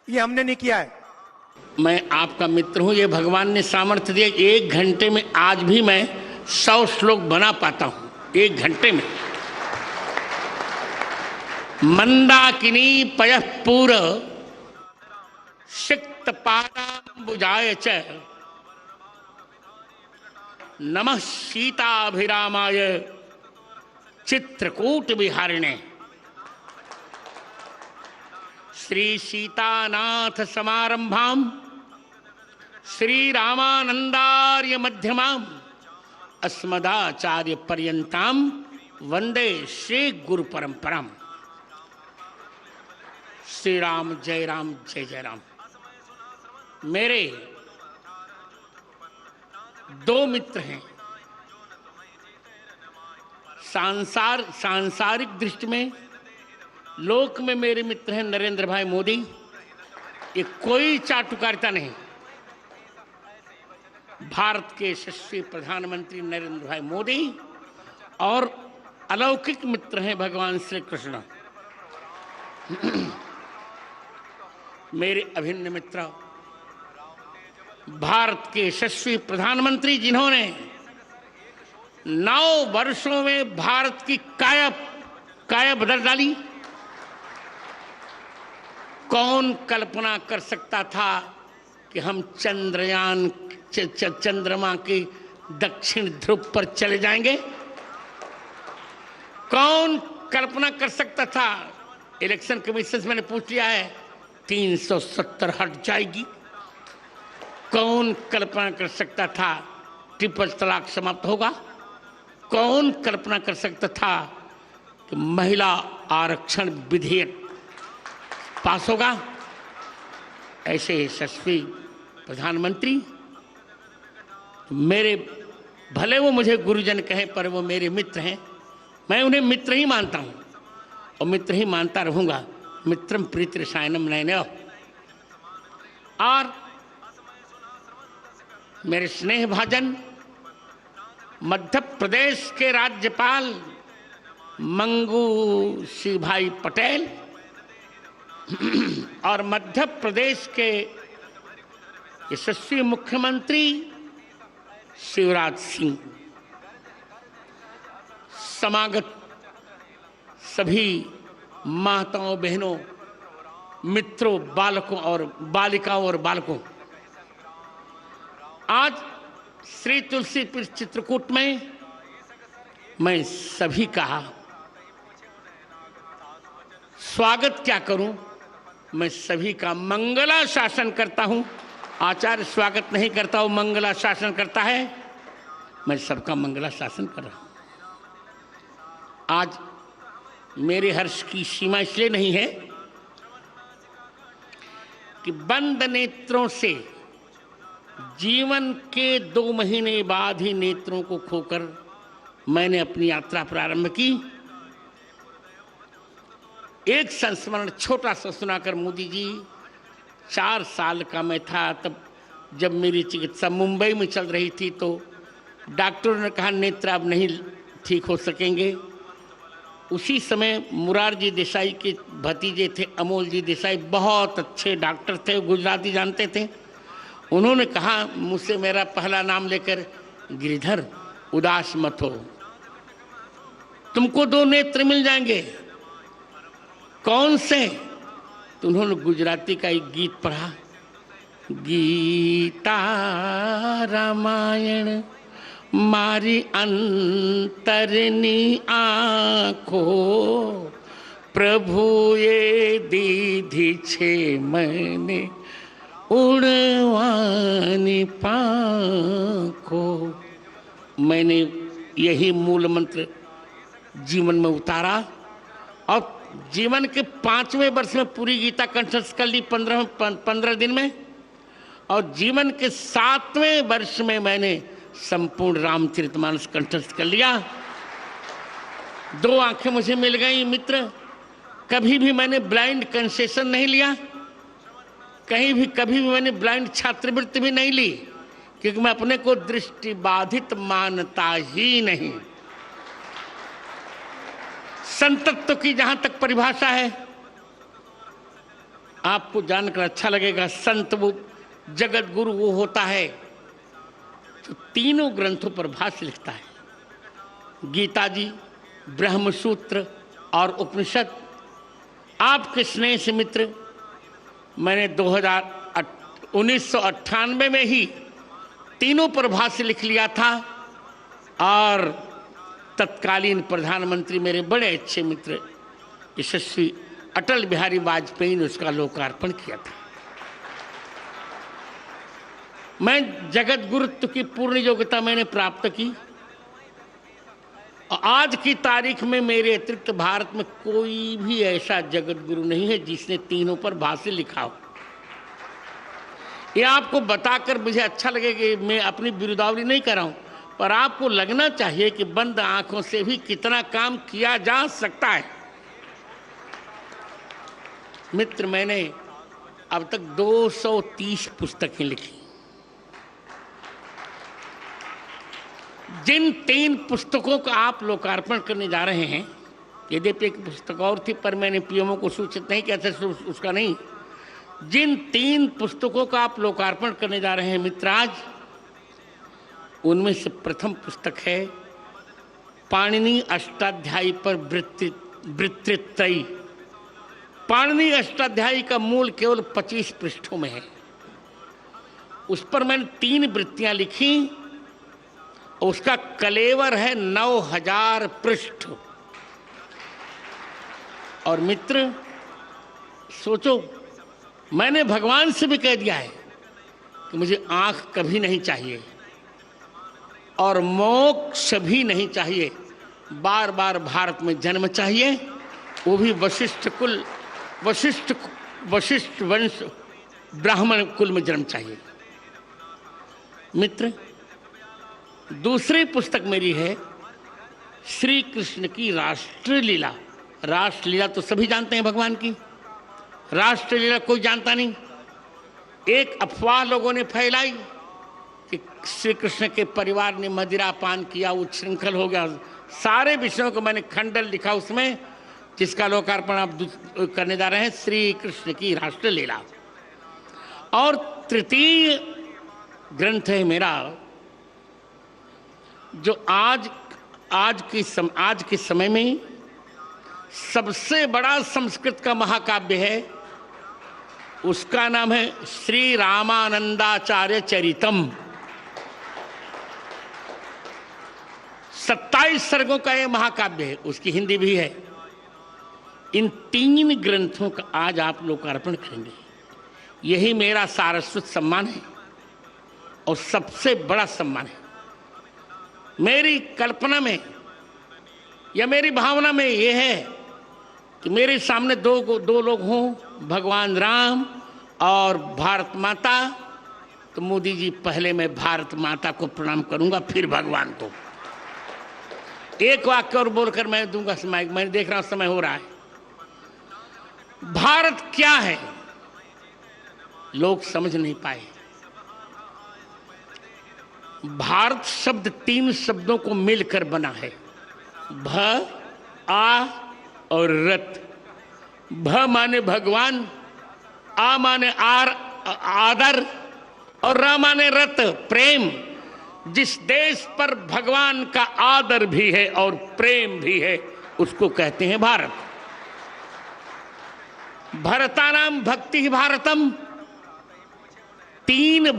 ये हमने नहीं किया है। मैं आपका मित्र हूं, ये भगवान ने सामर्थ्य दिया। 1 घंटे में आज भी मैं 100 श्लोक बना पाता हूं, 1 घंटे में। मंदाकिनी पयः पूर सिक्त पादाम्बुजाय च नमः सीताभिरामाय चित्रकूट विहारिणे। श्री सीतानाथ समारंभाम श्री रामानंदार्य मध्यमाम अस्मदाचार्य पर्यंताम वंदे श्री गुरु परंपराम। श्री राम जय जय राम। मेरे 2 मित्र हैं। सांसारिक दृष्टि में, लोक में मेरे मित्र हैं नरेंद्र भाई मोदी। ये कोई चाटुकारिता नहीं। भारत के यशस्वी प्रधानमंत्री नरेंद्र भाई मोदी और अलौकिक मित्र हैं भगवान श्री कृष्ण। मेरे अभिन्न मित्र भारत के यशस्वी प्रधानमंत्री, जिन्होंने 9 वर्षों में भारत की काया बदल डाली। कौन कल्पना कर सकता था कि हम चंद्रमा के दक्षिण ध्रुव पर चले जाएंगे? कौन कल्पना कर सकता था? इलेक्शन कमीशन से मैंने पूछ लिया है, 370 हट जाएगी। कौन कल्पना कर सकता था ट्रिपल तलाक समाप्त होगा? कौन कल्पना कर सकता था कि महिला आरक्षण विधेयक पास होगा? ऐसे यशस्वी प्रधानमंत्री मेरे, भले वो मुझे गुरुजन कहे, पर वो मेरे मित्र हैं। मैं उन्हें मित्र ही मानता हूं और मित्र ही मानता रहूंगा। मित्रम प्रीति रसायनम नयनयोः। और मेरे स्नेह भाजन मध्य प्रदेश के राज्यपाल मंगू सिंह भाई पटेल और मध्य प्रदेश के यशस्वी मुख्यमंत्री शिवराज सिंह, समागत सभी माताओं, बहनों, मित्रों, बालकों और बालिकाओं और बालकों, आज श्री तुलसीपुर चित्रकूट में मैं सभी का स्वागत क्या करूं, मैं सभी का मंगला शासन करता हूं। आचार्य स्वागत नहीं करता, वो मंगला शासन करता है। मैं सबका मंगला शासन कर रहा हूं। आज मेरे हर्ष की सीमा इसलिए नहीं है कि बंद नेत्रों से जीवन के 2 महीने बाद ही नेत्रों को खोकर मैंने अपनी यात्रा प्रारंभ की। एक संस्मरण छोटा सा सुनाकर मोदी जी, 4 साल का मैं था तब, जब मेरी चिकित्सा मुंबई में चल रही थी, तो डॉक्टरों ने कहा नेत्र अब नहीं ठीक हो सकेंगे। उसी समय मुरारजी देसाई के भतीजे थे अमोल जी देसाई, बहुत अच्छे डॉक्टर थे, गुजराती जानते थे। उन्होंने कहा मुझसे, मेरा पहला नाम लेकर, गिरिधर उदास मत हो, तुमको 2 नेत्र मिल जाएंगे। कौन से? तो उन्होंने गुजराती का एक गीत पढ़ा, गीता रामायण मारी अंतरनी आँखो, प्रभु ये दीधी छे मैंने उड़वानी पाँखो। मैंने यही मूल मंत्र जीवन में उतारा और जीवन के 5वें वर्ष में पूरी गीता कंठस्थ कर ली 15 दिन में, और जीवन के 7वें वर्ष में मैंने संपूर्ण रामचरितमानस कंठस्थ कर लिया। 2 आंखें मुझे मिल गई मित्र। कभी भी मैंने ब्लाइंड कंसेशन नहीं लिया, कभी भी मैंने ब्लाइंड छात्रवृत्ति भी नहीं ली, क्योंकि मैं अपने को दृष्टि बाधित मानता ही नहीं। संतत्व की जहां तक परिभाषा है, आपको जानकर अच्छा लगेगा, संत वो जगत गुरु वो होता है जो तीनों ग्रंथों पर भाष्य लिखता है, गीता जी, ब्रह्मसूत्र और उपनिषद। आपके स्नेह से मित्र, मैंने 1998 में ही तीनों पर भाष्य लिख लिया था और तत्कालीन प्रधानमंत्री मेरे बड़े अच्छे मित्र यशस्वी अटल बिहारी वाजपेयी ने उसका लोकार्पण किया था। मैं जगत गुरुत्व की पूर्ण योग्यता मैंने प्राप्त की और आज की तारीख में मेरे अतिरिक्त भारत में कोई भी ऐसा जगत गुरु नहीं है जिसने तीनों पर भाष्य लिखा हो। ये आपको बताकर मुझे अच्छा लगेगा कि मैं अपनी बिरुदावली नहीं कर रहा हूं, पर आपको लगना चाहिए कि बंद आंखों से भी कितना काम किया जा सकता है। मित्र, मैंने अब तक 230 पुस्तकें लिखी। जिन 3 पुस्तकों का आप लोकार्पण करने जा रहे हैं, यद्यपि एक पुस्तक और थी पर मैंने पीएमओ को सूचित नहीं किया था, उसका नहीं। जिन 3 पुस्तकों का आप लोकार्पण करने जा रहे हैं मित्र आज, उनमें से प्रथम पुस्तक है पाणिनि अष्टाध्यायी पर वृत्तित्रयी। पाणिनि अष्टाध्यायी का मूल केवल 25 पृष्ठों में है। उस पर मैंने 3 वृत्तियां लिखी और उसका कलेवर है 9000 पृष्ठ। और मित्र सोचो, मैंने भगवान से भी कह दिया है कि मुझे आंख कभी नहीं चाहिए और मोक्ष भी नहीं चाहिए, बार बार भारत में जन्म चाहिए, वो भी वशिष्ठ वंश ब्राह्मण कुल में जन्म चाहिए। मित्र, दूसरी पुस्तक मेरी है श्री कृष्ण की राष्ट्रलीला। राष्ट्रलीला तो सभी जानते हैं भगवान की, राष्ट्रलीला कोई जानता नहीं। एक अफवाह लोगों ने फैलाई कि श्री कृष्ण के परिवार ने मदिरा पान किया, उच्छृंखल हो गया। सारे विषयों को मैंने खंडन लिखा उसमें, जिसका लोकार्पण आप करने जा रहे हैं, श्री कृष्ण की राष्ट्रलीला। और तृतीय ग्रंथ है मेरा, जो आज के समय में सबसे बड़ा संस्कृत का महाकाव्य है। उसका नाम है श्री रामानंदाचार्य चरितम। 27 सर्गों का यह महाकाव्य है, उसकी हिंदी भी है। इन 3 ग्रंथों का आज आप लोकार्पण करेंगे। यही मेरा सारस्वत सम्मान है और सबसे बड़ा सम्मान है। मेरी कल्पना में या मेरी भावना में यह है कि मेरे सामने दो लोग हों, भगवान राम और भारत माता। तो मोदी जी, पहले मैं भारत माता को प्रणाम करूंगा, फिर भगवान को। एक वाक्य और बोलकर मैं दूंगा समय। मैं देख रहा हूं समय हो रहा है। भारत क्या है लोग समझ नहीं पाए। भारत शब्द 3 शब्दों को मिलकर बना है, भ, आ और रत। भ माने भगवान, आ माने आदर और र माने रत, प्रेम। जिस देश पर भगवान का आदर भी है और प्रेम भी है, उसको कहते हैं भारत। भरतानाम भक्ति ही भारतम। 3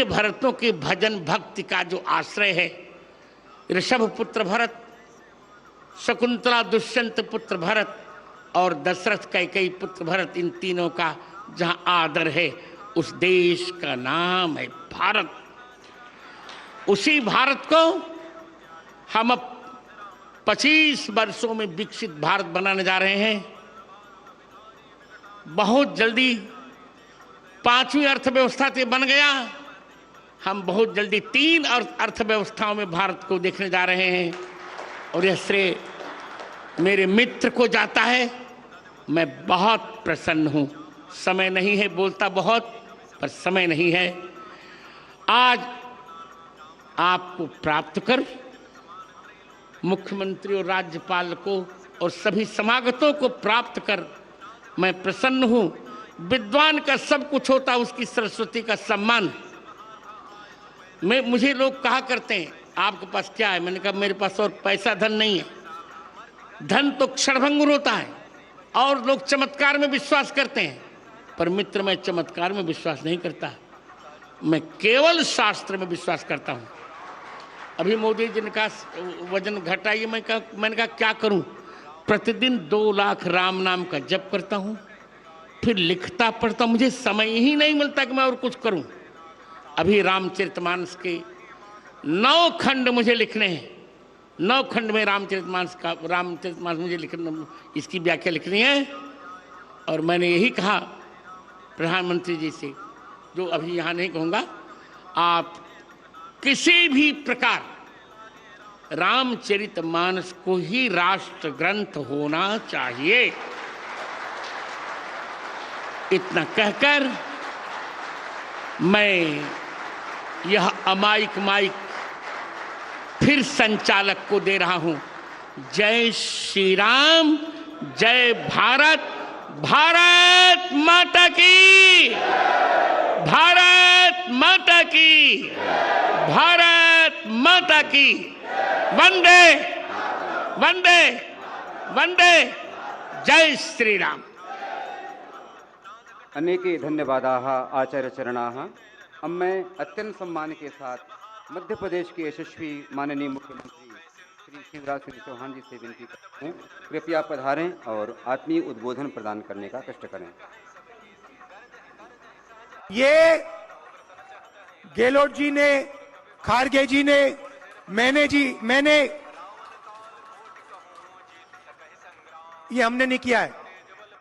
भरतों के भजन भक्ति का जो आश्रय है, ऋषभ पुत्र भरत, शकुंतला दुष्यंत पुत्र भरत और दशरथ कैकेयी पुत्र भरत, इन तीनों का जहां आदर है, उस देश का नाम है भारत। उसी भारत को हम अब 25 वर्षों में विकसित भारत बनाने जा रहे हैं। बहुत जल्दी 5वीं अर्थव्यवस्था से बन गया। हम बहुत जल्दी 3 अर्थव्यवस्थाओं में भारत को देखने जा रहे हैं और यह श्रेय मेरे मित्र को जाता है। मैं बहुत प्रसन्न हूं। समय नहीं है, बोलता बहुत पर समय नहीं है। आज आपको प्राप्त कर, मुख्यमंत्री और राज्यपाल को और सभी समागतों को प्राप्त कर मैं प्रसन्न हूं। विद्वान का सब कुछ होता, उसकी सरस्वती का सम्मान। मुझे लोग कहा करते हैं आपके पास क्या है? मैंने कहा मेरे पास और पैसा धन नहीं है। धन तो क्षणभंगुर होता है और लोग चमत्कार में विश्वास करते हैं, पर मित्र मैं चमत्कार में विश्वास नहीं करता, मैं केवल शास्त्र में विश्वास करता हूं। अभी मोदी जी ने कहा वजन घटाइए, मैंने कहा क्या करूं? प्रतिदिन 2 लाख राम नाम का जप करता हूं, फिर लिखता पढ़ता, मुझे समय ही नहीं मिलता कि मैं और कुछ करूं। अभी रामचरितमानस के 9 खंड मुझे लिखने हैं। 9 खंड में रामचरितमानस मुझे लिखना, इसकी व्याख्या लिखनी है। और मैंने यही कहा प्रधानमंत्री जी से, जो अभी यहाँ नहीं कहूँगा, आप किसी भी प्रकार रामचरितमानस को ही राष्ट्र ग्रंथ होना चाहिए। इतना कहकर मैं यह अमायिक माइक फिर संचालक को दे रहा हूं। जय श्री राम, जय भारत, भारत माता की, भारत माता की, भारत माता की। वंदे वंदे वंदे, जय श्री राम। अनेके धन्यवादाः आचार्यचरणाः। अब मैं अत्यंत सम्मान के साथ मध्य प्रदेश के यशस्वी माननीय मुख्यमंत्री श्री शिवराज सिंह चौहान जी से विनती करता हूँ, कृपया पधारें और आत्मीय उद्बोधन प्रदान करने का कष्ट करें। ये गेहलोत जी ने, खारगे जी ने, मैंने ये हमने नहीं किया है।